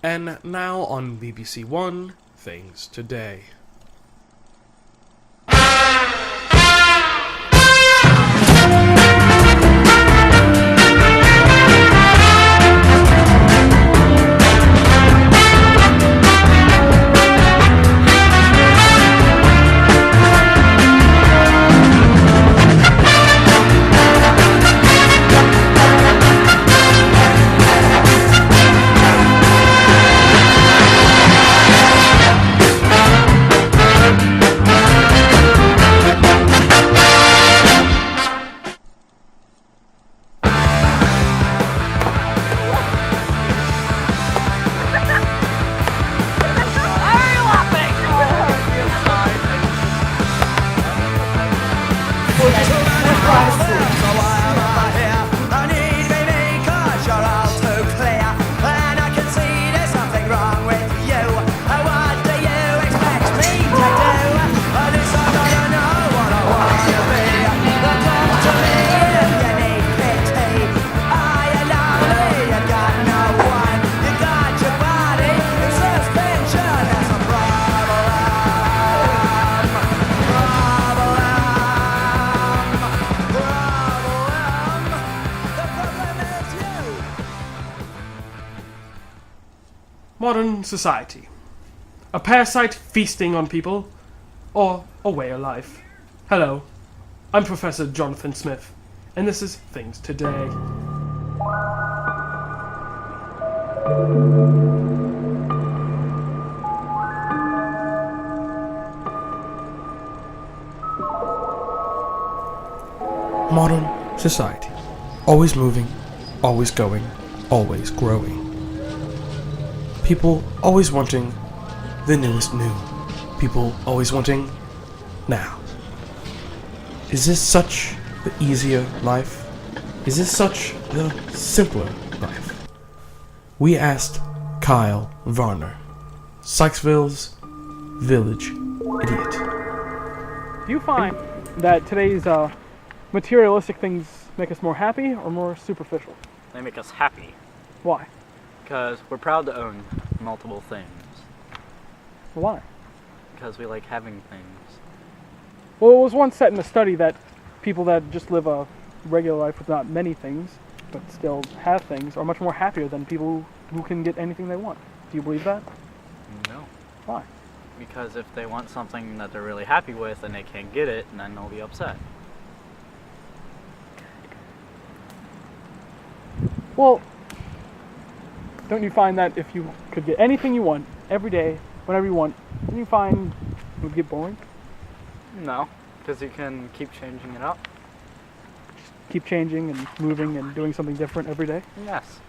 And now on BBC One, Things Today. Modern society. A parasite feasting on people, or a way of life. Hello, I'm Professor Jonathan Smith, and this is Things Today. Modern society. Always moving, always going, always growing. People always wanting the newest new. People always wanting now. Is this such the easier life? Is this such the simpler life? We asked Kyle Varner, Sykesville's village idiot. Do you find that today's materialistic things make us more happy or more superficial? They make us happy. Why? Because we're proud to own multiple things. Why? Because we like having things. Well, it was once said in a study that people that just live a regular life with not many things, but still have things, are much more happier than people who can get anything they want. Do you believe that? No. Why? Because if they want something that they're really happy with and they can't get it, then they'll be upset. Well, don't you find that if you could get anything you want every day, whenever you want, don't you find it would get boring? No, because you can keep changing it up. Just keep changing and moving and doing something different every day? Yes.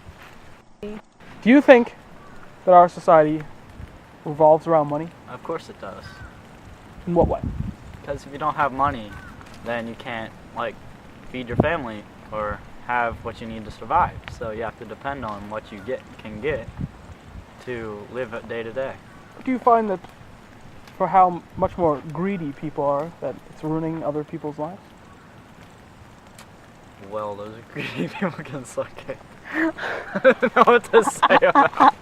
Do you think that our society revolves around money? Of course it does. In what way? Because if you don't have money, then you can't, feed your family or have what you need to survive. So you have to depend on what you can get to live day to day. Do you find that for how much more greedy people are, that it's ruining other people's lives? Well, those greedy people can suck it. I don't know what to say about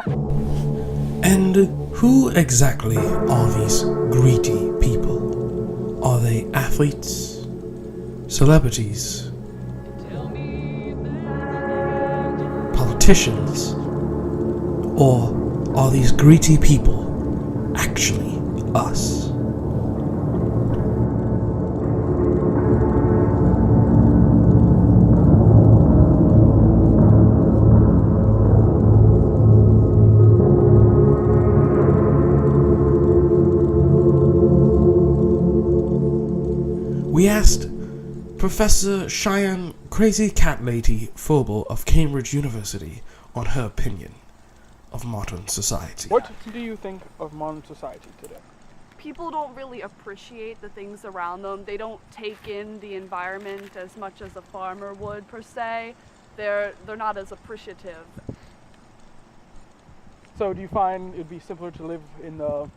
it. And who exactly are these greedy people? Are they athletes? Celebrities? Politicians? Or are these greedy people actually us? We asked Professor Cheyenne Crazy Cat Lady Phobel of Cambridge University on her opinion of modern society. What do you think of modern society today? People don't really appreciate the things around them. They don't take in the environment as much as a farmer would, per se. They're not as appreciative. So do you find it'd be simpler to live in the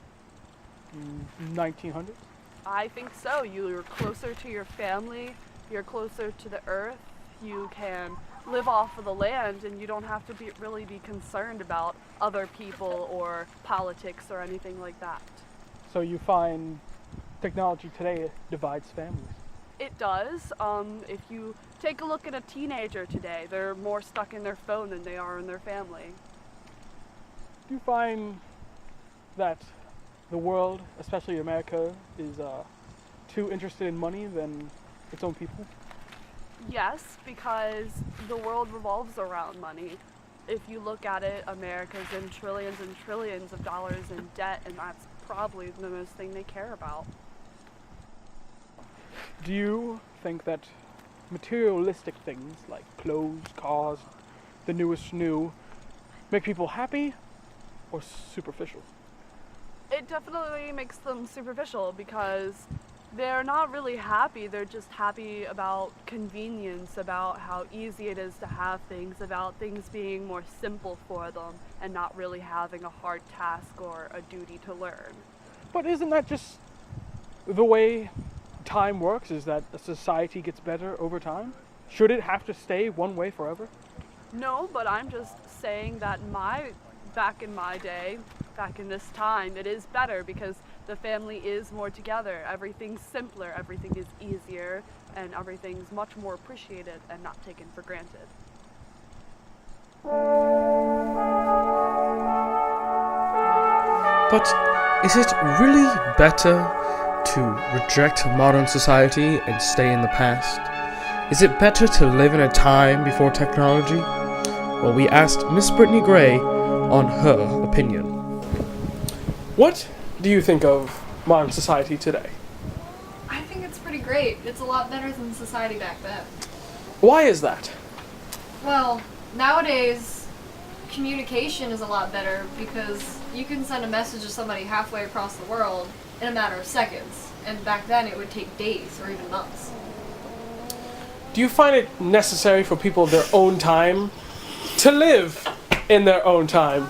1900s? I think so. You're closer to your family. You're closer to the earth. You can live off of the land, and you don't have to really be concerned about other people or politics or anything like that. So you find technology today divides families. It does. If you take a look at a teenager today, they're more stuck in their phone than they are in their family. Do you find that the world, especially America, is too interested in money than its own people? Yes, because the world revolves around money. If you look at it, America's in trillions and trillions of dollars in debt, and that's probably the most thing they care about. Do you think that materialistic things like clothes, cars, the newest new, make people happy or superficial? It definitely makes them superficial because they're not really happy. They're just happy about convenience, about how easy it is to have things, about things being more simple for them and not really having a hard task or a duty to learn. But isn't that just the way time works, is that a society gets better over time? Should it have to stay one way forever? No, but I'm just saying that back in my day, back in this time, it is better because the family is more together. Everything's simpler, everything is easier, and everything's much more appreciated and not taken for granted. But is it really better to reject modern society and stay in the past? Is it better to live in a time before technology? Well, we asked Miss Brittany Gray on her opinion. What do you think of modern society today? I think it's pretty great. It's a lot better than society back then. Why is that? Well, nowadays, communication is a lot better because you can send a message to somebody halfway across the world in a matter of seconds. And back then it would take days or even months. Do you find it necessary for people their own time to live in their own time?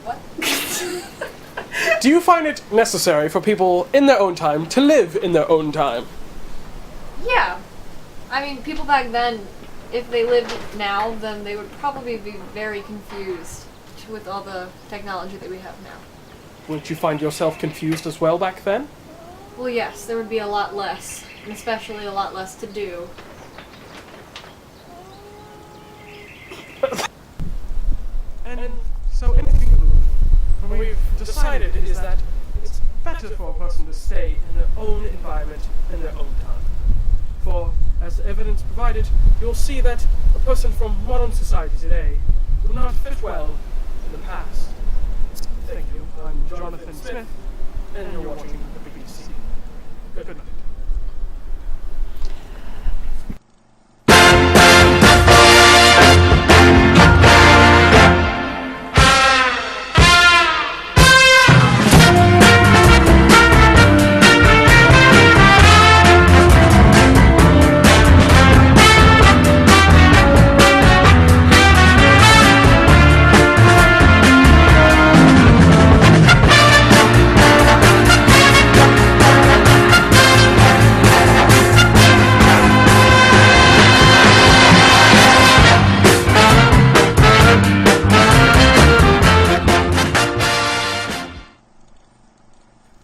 What? Do you find it necessary for people in their own time to live in their own time? Yeah. I mean, people back then, if they lived now, then they would probably be very confused with all the technology that we have now. Wouldn't you find yourself confused as well back then? Well, yes, there would be a lot less, and especially a lot less to do. And so in conclusion, what we've decided is that it's better for a person to stay in their own environment in their own time. For, as the evidence provided, you'll see that a person from modern society today would not fit well in the past. Thank you. I'm Jonathan Smith, and you're watching the BBC. Good night.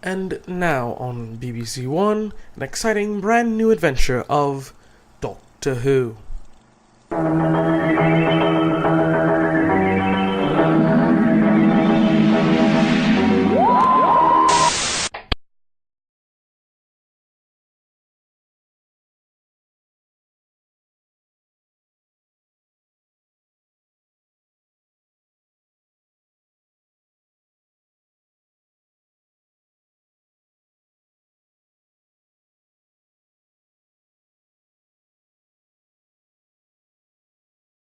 And now on BBC One, an exciting brand new adventure of Doctor Who.